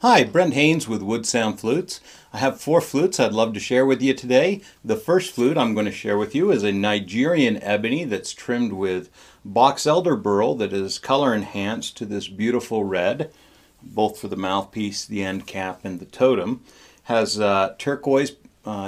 Hi, Brent Haynes with Wood Sound Flutes. I have 4 flutes I'd love to share with you today. The first flute I'm going to share with you is a Nigerian ebony that's trimmed with box elder burl that is color enhanced to this beautiful red, both for the mouthpiece, the end cap, and the totem. Has turquoise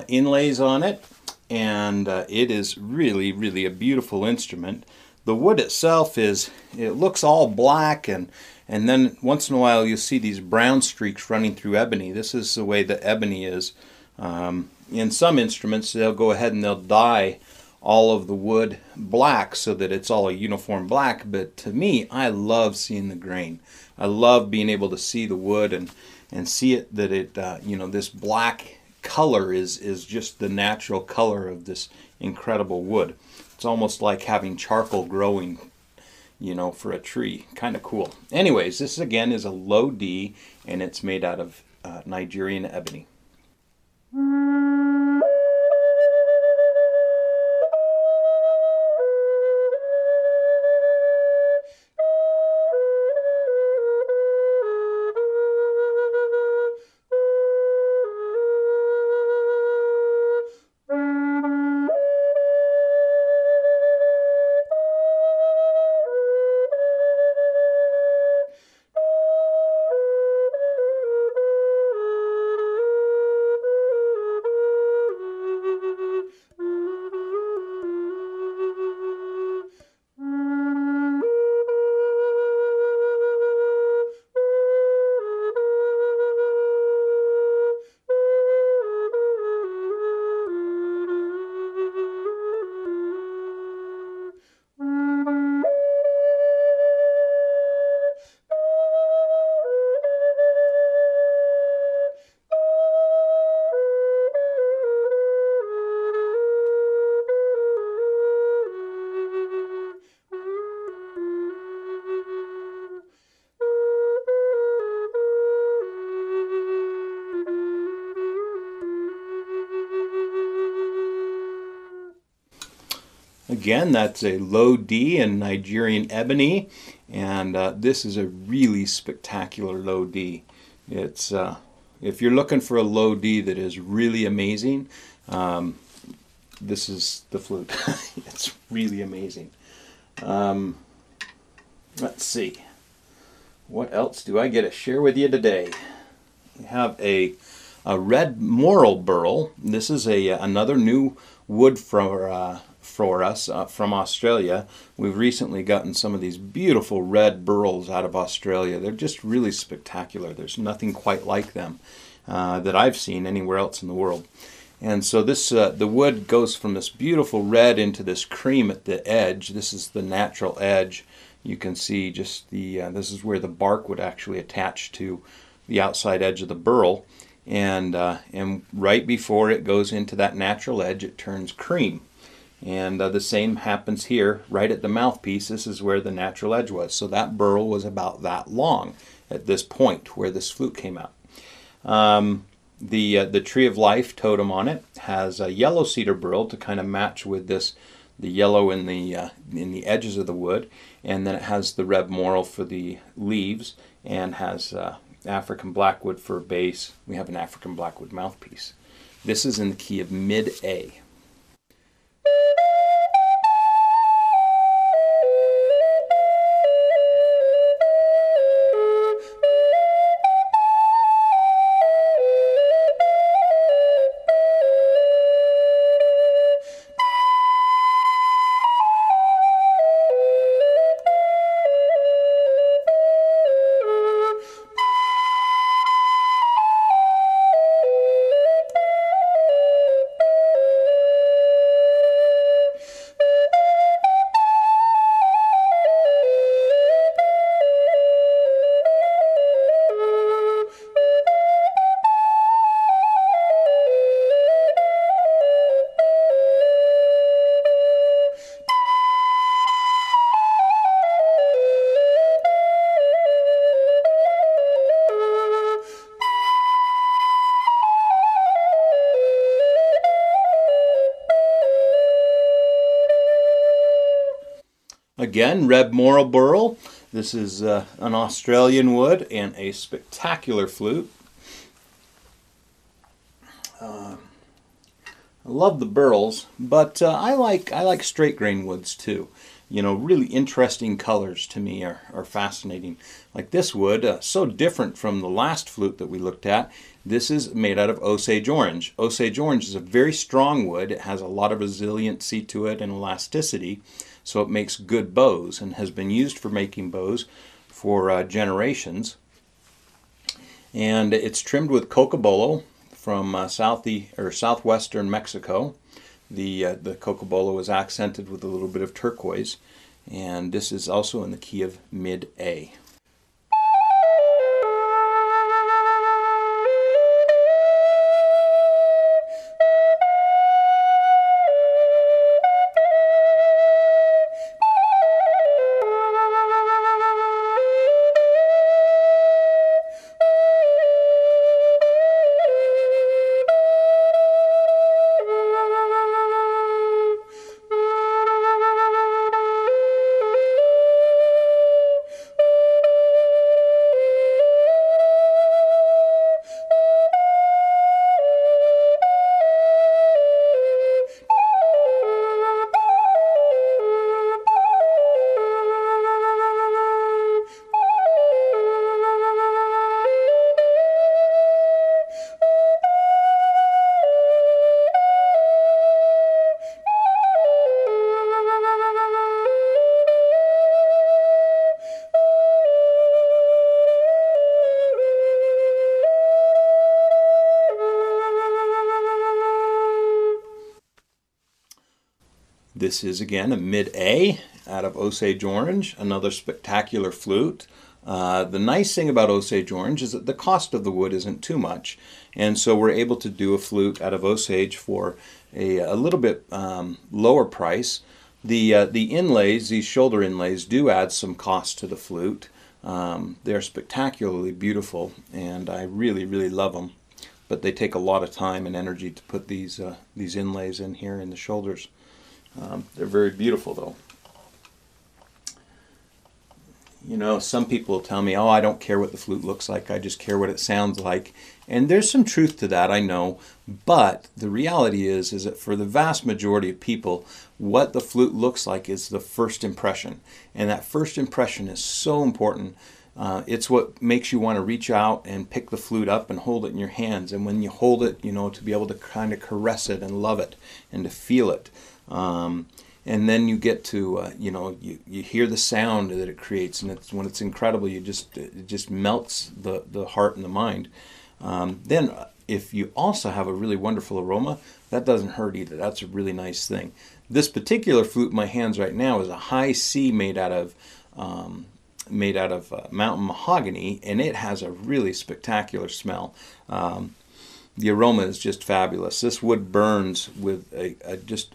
inlays on it, and it is really a beautiful instrument. The wood itself it looks all black, and then once in a while you'll see these brown streaks running through ebony. This is the way that ebony is. In some instruments they'll go ahead and they'll dye all of the wood black so that it's all a uniform black, but to me, I love seeing the grain. I love being able to see the wood and see it that it this black color is just the natural color of this incredible wood. It's almost like having charcoal growing, for a tree. Kind of cool. Anyways, this again is a low D, and it's made out of Nigerian ebony. Again, that's a low D in Nigerian ebony, and this is a really spectacular low D. It's if you're looking for a low D that is really amazing, this is the flute. It's really amazing. Let's see. What else do I get to share with you today? We have a red moral burl. This is another new wood for us from Australia. We've recently gotten some of these beautiful red burls out of Australia. They're just really spectacular. There's nothing quite like them that I've seen anywhere else in the world. And so this the wood goes from this beautiful red into this cream at the edge. This is the natural edge. You can see just this is where the bark would actually attach to the outside edge of the burl. And right before it goes into that natural edge, it turns cream. And the same happens here, right at the mouthpiece. This is where the natural edge was. So that burl was about that long at this point where this flute came out. The Tree of Life totem on it has a yellow cedar burl to kind of match with the yellow in the edges of the wood, and then it has the red moral for the leaves, and has African blackwood for bass. We have an African blackwood mouthpiece. This is in the key of mid A. Again, red moral burl. This is an Australian wood and a spectacular flute. I love the burls, but I like straight grain woods too. You know, really interesting colors to me are fascinating. Like this wood, so different from the last flute that we looked at. This is made out of Osage orange. Osage orange is a very strong wood. It has a lot of resiliency to it and elasticity, so it makes good bows and has been used for making bows for generations. And it's trimmed with cocobolo from southwestern Mexico. The cocobolo is accented with a little bit of turquoise, and this is also in the key of mid A. This is again a mid-A out of Osage orange, another spectacular flute. The nice thing about Osage orange is that the cost of the wood isn't too much, and so we're able to do a flute out of Osage for a little bit lower price. The inlays, these shoulder inlays, do add some cost to the flute. They're spectacularly beautiful, and I really, really love them. But they take a lot of time and energy to put these inlays in here in the shoulders. They're very beautiful, though. You know, some people tell me, oh, I don't care what the flute looks like, I just care what it sounds like. And there's some truth to that, I know. But the reality is that for the vast majority of people, what the flute looks like is the first impression. And that first impression is so important. It's what makes you want to reach out and pick the flute up and hold it in your hands. And when you hold it, you know, to be able to kind of caress it and love it and to feel it. And then you get to, you know, you hear the sound that it creates, and when it's incredible, it just melts the heart and the mind. Then if you also have a really wonderful aroma, that doesn't hurt either. That's a really nice thing. This particular flute in my hands right now is a high C made out of mountain mahogany, and it has a really spectacular smell. The aroma is just fabulous. This wood burns with just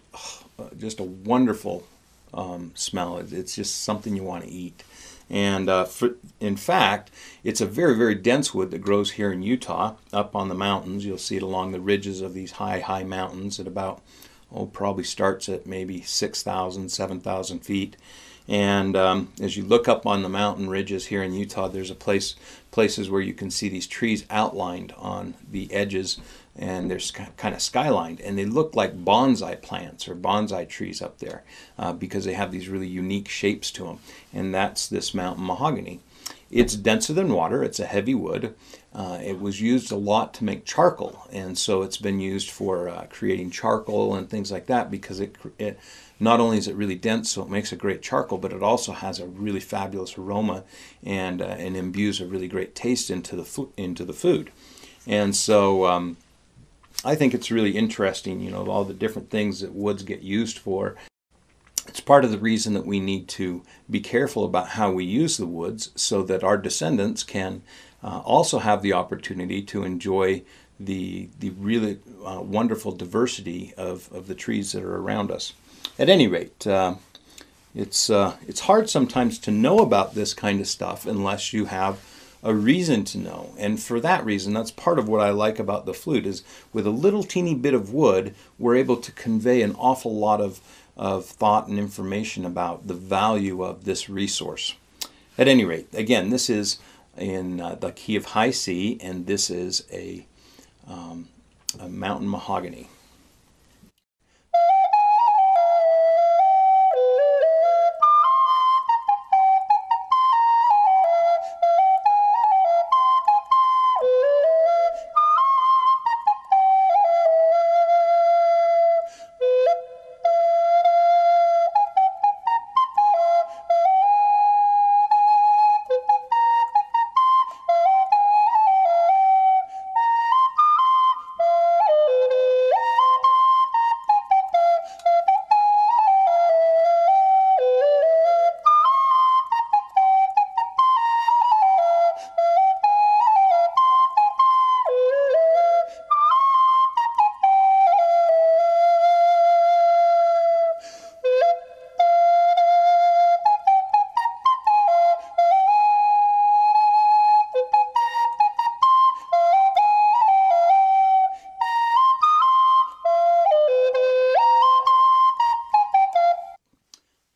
a wonderful smell. It's just something you want to eat. And in fact, it's a very, very dense wood that grows here in Utah, up on the mountains. You'll see it along the ridges of these high mountains at about, probably starts at maybe 6,000, 7,000 feet. And as you look up on the mountain ridges here in Utah, there's places where you can see these trees outlined on the edges, and they're kind of skylined, and they look like bonsai plants or bonsai trees up there because they have these really unique shapes to them. And that's this mountain mahogany. It's denser than water. It's a heavy wood. It was used a lot to make charcoal, and so it's been used for creating charcoal and things like that, because it not only is it really dense, so it makes a great charcoal, but it also has a really fabulous aroma and imbues a really great taste into the food. And so I think it's really interesting, you know, all the different things that woods get used for. It's part of the reason that we need to be careful about how we use the woods, so that our descendants can also have the opportunity to enjoy the really wonderful diversity of the trees that are around us. At any rate, it's hard sometimes to know about this kind of stuff unless you have a reason to know. And for that reason, that's part of what I like about the flute, is with a little teeny bit of wood, we're able to convey an awful lot of thought and information about the value of this resource. At any rate, again, this is in the key of high C, and this is a mountain mahogany.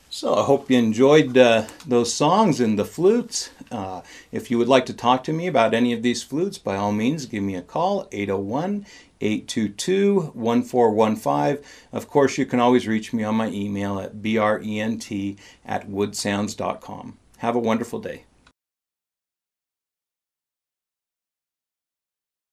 So I hope you enjoyed those songs and the flutes. If you would like to talk to me about any of these flutes, by all means, give me a call, 801-822-1415. Of course, you can always reach me on my email at brent@woodsounds.com. Have a wonderful day.